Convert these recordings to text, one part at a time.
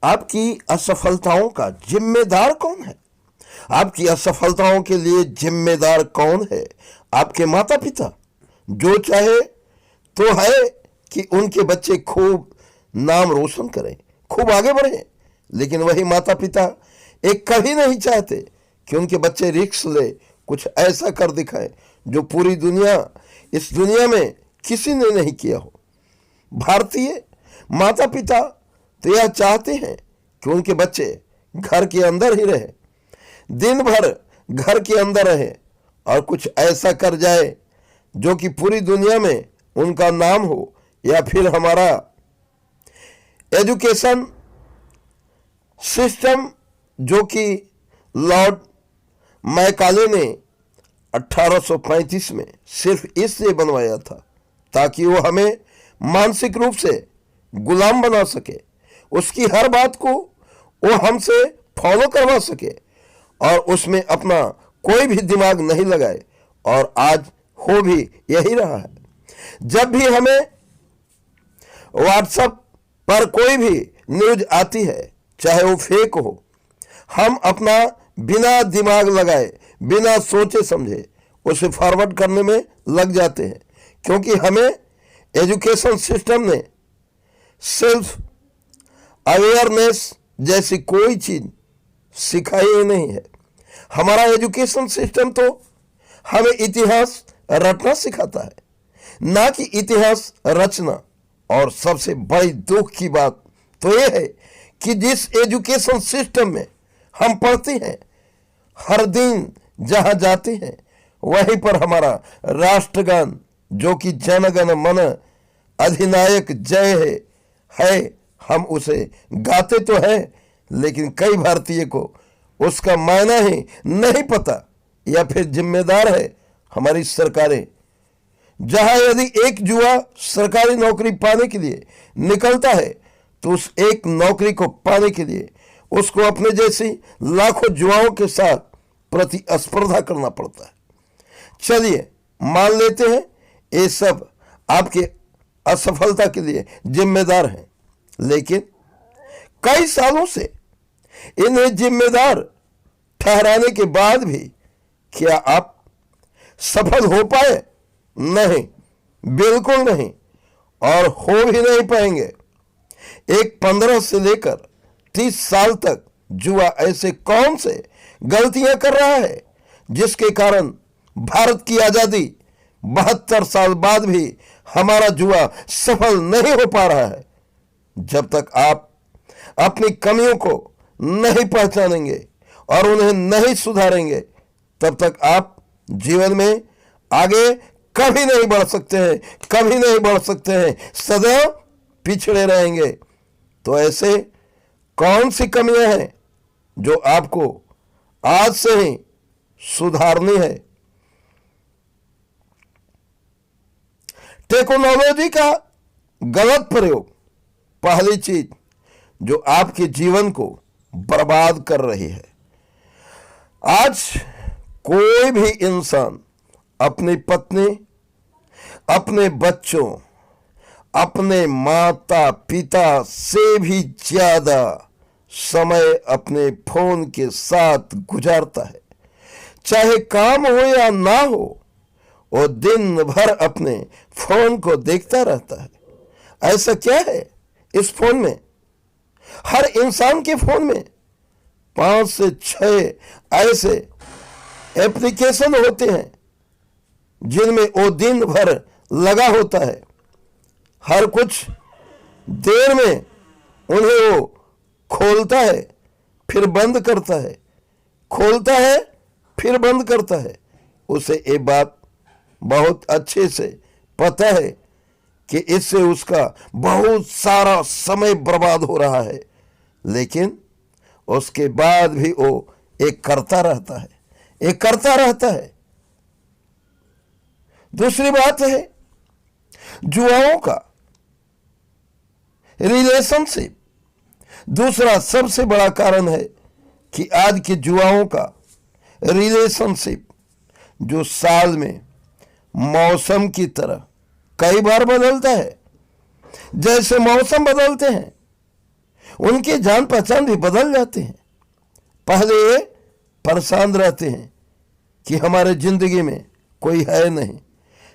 आपकी असफलताओं का जिम्मेदार कौन है? आपकी असफलताओं के लिए जिम्मेदार कौन है? आपके माता पिता, जो चाहे तो है कि उनके बच्चे खूब नाम रोशन करें, खूब आगे बढ़ें, लेकिन वही माता पिता एक कभी नहीं चाहते कि उनके बच्चे रिस्क ले, कुछ ऐसा कर दिखाए जो पूरी दुनिया, इस दुनिया में किसी ने नहीं किया हो। भारतीय माता पिता तो यह चाहते हैं कि उनके बच्चे घर के अंदर ही रहे, दिन भर घर के अंदर रहे और कुछ ऐसा कर जाए जो कि पूरी दुनिया में उनका नाम हो। या फिर हमारा एजुकेशन सिस्टम, जो कि लॉर्ड मैकाले ने 1835 में सिर्फ इसलिए बनवाया था ताकि वो हमें मानसिक रूप से गुलाम बना सके, उसकी हर बात को वो हमसे फॉलो करवा सके और उसमें अपना कोई भी दिमाग नहीं लगाए। और आज हो भी यही रहा है। जब भी हमें व्हाट्सएप पर कोई भी न्यूज आती है, चाहे वो फेक हो, हम अपना बिना दिमाग लगाए, बिना सोचे समझे उसे फॉरवर्ड करने में लग जाते हैं, क्योंकि हमें एजुकेशन सिस्टम ने सेल्फ अवेयरनेस जैसी कोई चीज सिखाई ही नहीं है। हमारा एजुकेशन सिस्टम तो हमें इतिहास रटना सिखाता है, ना कि इतिहास रचना। और सबसे बड़ी दुख की बात तो यह है कि जिस एजुकेशन सिस्टम में हम पढ़ते हैं, हर दिन जहां जाते हैं वहीं पर हमारा राष्ट्रगान, जो कि जनगण मन अधिनायक जय है, हम उसे गाते तो हैं, लेकिन कई भारतीय को उसका मायना ही नहीं पता। या फिर जिम्मेदार है हमारी सरकारें, जहां यदि एक युवा सरकारी नौकरी पाने के लिए निकलता है तो उस एक नौकरी को पाने के लिए उसको अपने जैसी लाखों युवाओं के साथ प्रतिस्पर्धा करना पड़ता है। चलिए मान लेते हैं ये सब आपके असफलता के लिए जिम्मेदार हैं, लेकिन कई सालों से इन्हें जिम्मेदार ठहराने के बाद भी क्या आप सफल हो पाए? नहीं, बिल्कुल नहीं, और हो भी नहीं पाएंगे। एक 15 से लेकर 30 साल तक जुआ ऐसे कौन से गलतियां कर रहा है जिसके कारण भारत की आजादी 72 साल बाद भी हमारा जुआ सफल नहीं हो पा रहा है? जब तक आप अपनी कमियों को नहीं पहचानेंगे और उन्हें नहीं सुधारेंगे, तब तक आप जीवन में आगे कभी नहीं बढ़ सकते हैं, कभी नहीं बढ़ सकते हैं, सदैव पिछड़े रहेंगे। तो ऐसे कौन सी कमियां हैं जो आपको आज से ही सुधारनी है? टेक्नोलॉजी का गलत प्रयोग पहली चीज जो आपके जीवन को बर्बाद कर रही है। आज कोई भी इंसान अपनी पत्नी, अपने बच्चों, अपने माता पिता से भी ज्यादा समय अपने फोन के साथ गुजारता है। चाहे काम हो या ना हो, वो दिन भर अपने फोन को देखता रहता है। ऐसा क्या है इस फोन में? हर इंसान के फोन में 5 से 6 ऐसे एप्लीकेशन होते हैं जिनमें वो दिन भर लगा होता है। हर कुछ देर में उन्हें वो खोलता है, फिर बंद करता है, खोलता है, फिर बंद करता है। उसे ये बात बहुत अच्छे से पता है कि इससे उसका बहुत सारा समय बर्बाद हो रहा है, लेकिन उसके बाद भी वो एक करता रहता है, एक करता रहता है। दूसरी बात है जुआओं का रिलेशनशिप। दूसरा सबसे बड़ा कारण है कि आज के जुआओं का रिलेशनशिप, जो साल में मौसम की तरह कई बार बदलता है। जैसे मौसम बदलते हैं उनके जान पहचान भी बदल जाते हैं। पहले ये परेशान रहते हैं कि हमारे जिंदगी में कोई है नहीं,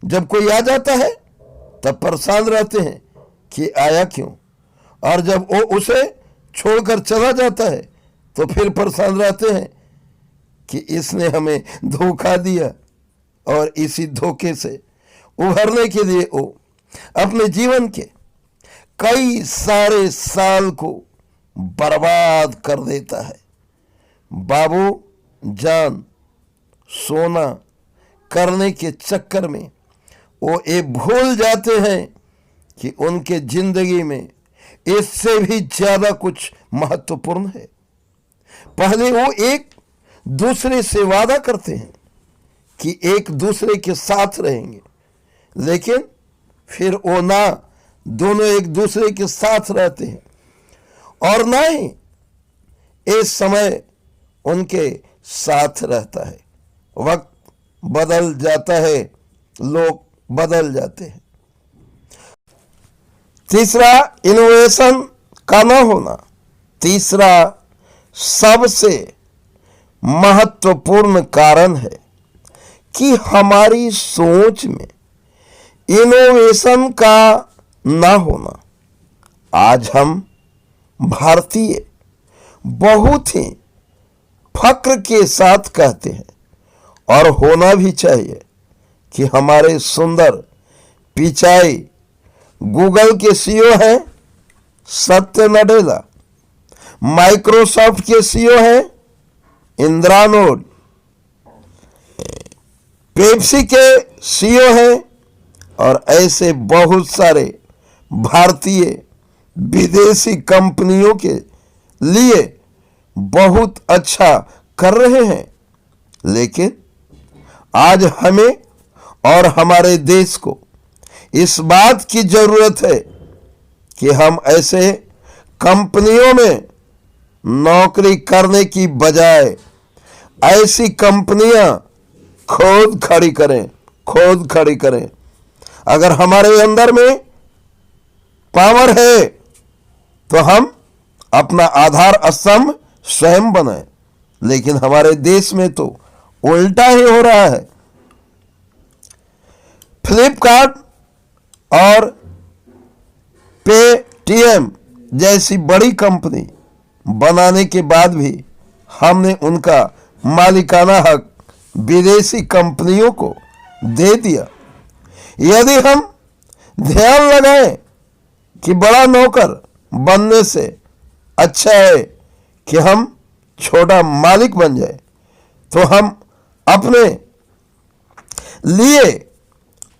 जब कोई आ जाता है तब परेशान रहते हैं कि आया क्यों, और जब वो उसे छोड़कर चला जाता है तो फिर परेशान रहते हैं कि इसने हमें धोखा दिया। और इसी धोखे से उभरने के लिए वो अपने जीवन के कई सारे साल को बर्बाद कर देता है। बाबू जान सोना करने के चक्कर में वो ये भूल जाते हैं कि उनके जिंदगी में इससे भी ज्यादा कुछ महत्वपूर्ण है। पहले वो एक दूसरे से वादा करते हैं कि एक दूसरे के साथ रहेंगे, लेकिन फिर वो ना दोनों एक दूसरे के साथ रहते हैं और ना ही इस समय उनके साथ रहता है। वक्त बदल जाता है, लोग बदल जाते हैं। तीसरा, इनोवेशन का ना होना। तीसरा सबसे महत्वपूर्ण कारण है कि हमारी सोच में इनोवेशन का ना होना। आज हम भारतीय बहुत ही फक्र के साथ कहते हैं, और होना भी चाहिए, कि हमारे सुंदर पिचाई गूगल के सीईओ हैं सत्य नडेला, माइक्रोसॉफ्ट के सीईओ हैं इंदिरा नोड, पेप्सी के सीईओ हैं, और ऐसे बहुत सारे भारतीय विदेशी कंपनियों के लिए बहुत अच्छा कर रहे हैं। लेकिन आज हमें और हमारे देश को इस बात की जरूरत है कि हम ऐसे कंपनियों में नौकरी करने की बजाय ऐसी कंपनियां खुद खड़ी करें। अगर हमारे अंदर में पावर है तो हम अपना आधार स्तंभ स्वयं बनाएं, लेकिन हमारे देश में तो उल्टा ही हो रहा है। फ्लिपकार्ट और पेटीएम जैसी बड़ी कंपनी बनाने के बाद भी हमने उनका मालिकाना हक विदेशी कंपनियों को दे दिया। यदि हम ध्यान लगाएं कि बड़ा नौकर बनने से अच्छा है कि हम छोटा मालिक बन जाए, तो हम अपने लिए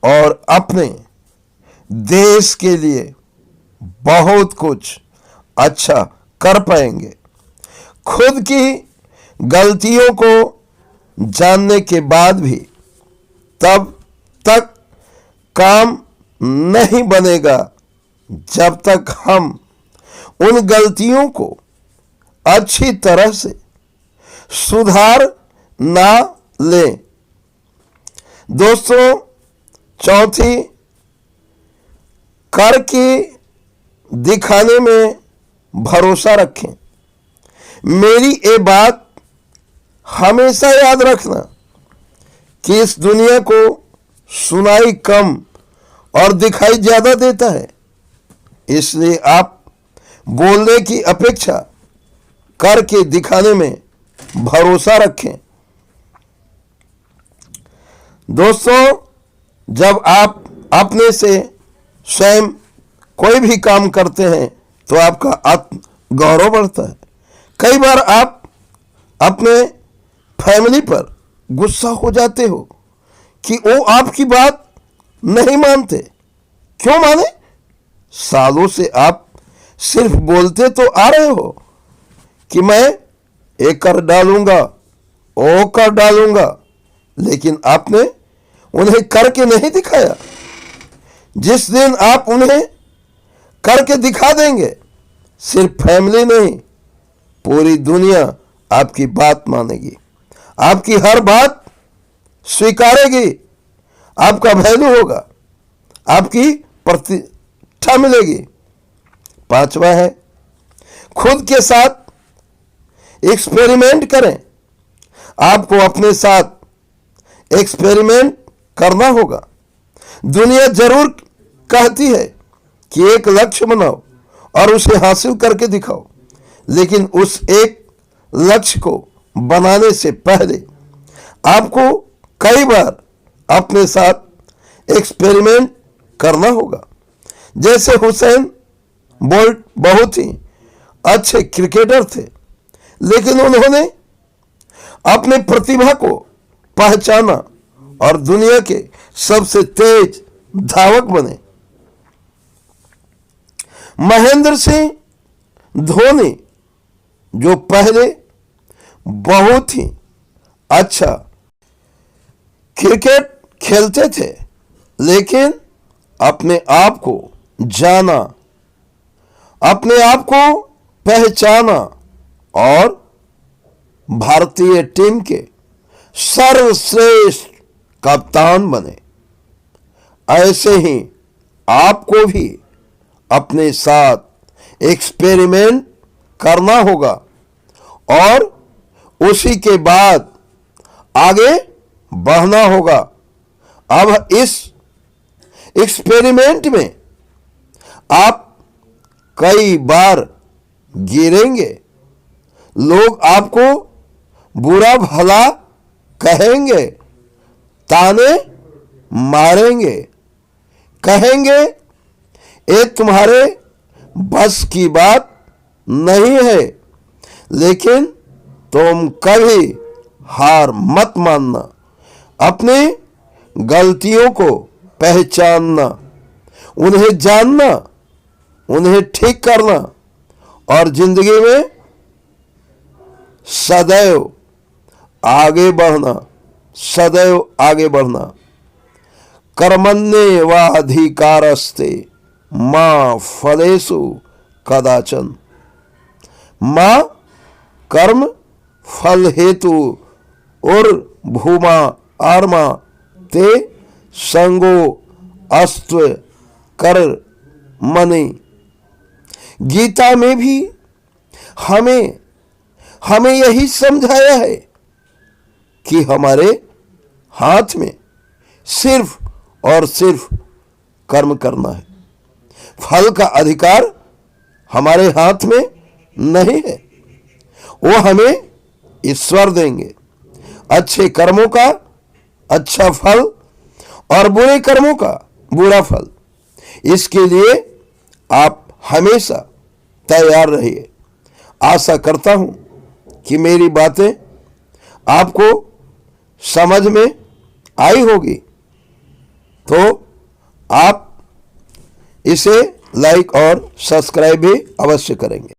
और अपने देश के लिए बहुत कुछ अच्छा कर पाएंगे। खुद की गलतियों को जानने के बाद भी तब तक काम नहीं बनेगा जब तक हम उन गलतियों को अच्छी तरह से सुधार ना लें। दोस्तों, चौथी, करके दिखाने में भरोसा रखें। मेरी ये बात हमेशा याद रखना कि इस दुनिया को सुनाई कम और दिखाई ज्यादा देता है, इसलिए आप बोलने की अपेक्षा करके दिखाने में भरोसा रखें। दोस्तों, जब आप अपने से स्वयं कोई भी काम करते हैं तो आपका आत्म गौरव बढ़ता है। कई बार आप अपने फैमिली पर गुस्सा हो जाते हो कि वो आपकी बात नहीं मानते। क्यों माने? सालों से आप सिर्फ बोलते तो आ रहे हो कि मैं ये कर डालूंगा, वो कर डालूंगा, लेकिन आपने उन्हें करके नहीं दिखाया। जिस दिन आप उन्हें करके दिखा देंगे, सिर्फ फैमिली नहीं, पूरी दुनिया आपकी बात मानेगी, आपकी हर बात स्वीकारेगी, आपका वैल्यू होगा, आपकी प्रतिष्ठा मिलेगी। पांचवा है, खुद के साथ एक्सपेरिमेंट करें। आपको अपने साथ एक्सपेरिमेंट करना होगा। दुनिया जरूर कहती है कि एक लक्ष्य बनाओ और उसे हासिल करके दिखाओ, लेकिन उस एक लक्ष्य को बनाने से पहले आपको कई बार अपने साथ एक्सपेरिमेंट करना होगा। जैसे हुसैन बोल्ट बहुत ही अच्छे क्रिकेटर थे, लेकिन उन्होंने अपने प्रतिभा को पहचाना और दुनिया के सबसे तेज धावक बने। महेंद्र सिंह धोनी जो पहले बहुत ही अच्छा क्रिकेट खेलते थे, लेकिन अपने आप को जाना, अपने आप को पहचाना और भारतीय टीम के सर्वश्रेष्ठ कप्तान बने। ऐसे ही आपको भी अपने साथ एक्सपेरिमेंट करना होगा और उसी के बाद आगे बढ़ना होगा। अब इस एक्सपेरिमेंट में आप कई बार गिरेंगे, लोग आपको बुरा भला कहेंगे, ताने मारेंगे, कहेंगे ये तुम्हारे बस की बात नहीं है, लेकिन तुम कभी हार मत मानना। अपनी गलतियों को पहचानना, उन्हें जानना, उन्हें ठीक करना और जिंदगी में सदैव आगे बढ़ना, सदैव आगे बढ़ना। कर्मण्येवाधिकारस्ते मा फलेषु कदाचन। मां कर्म फल हेतु और भूमा आर्मा ते संगो अस्त्व कर मनि। गीता में भी हमें यही समझाया है कि हमारे हाथ में सिर्फ और सिर्फ कर्म करना है। फल का अधिकार हमारे हाथ में नहीं है, वो हमें ईश्वर देंगे। अच्छे कर्मों का अच्छा फल और बुरे कर्मों का बुरा फल। इसके लिए आप हमेशा तैयार रहिए। आशा करता हूं कि मेरी बातें आपको समझ में आई होगी, तो आप इसे लाइक और सब्सक्राइब भी अवश्य करेंगे।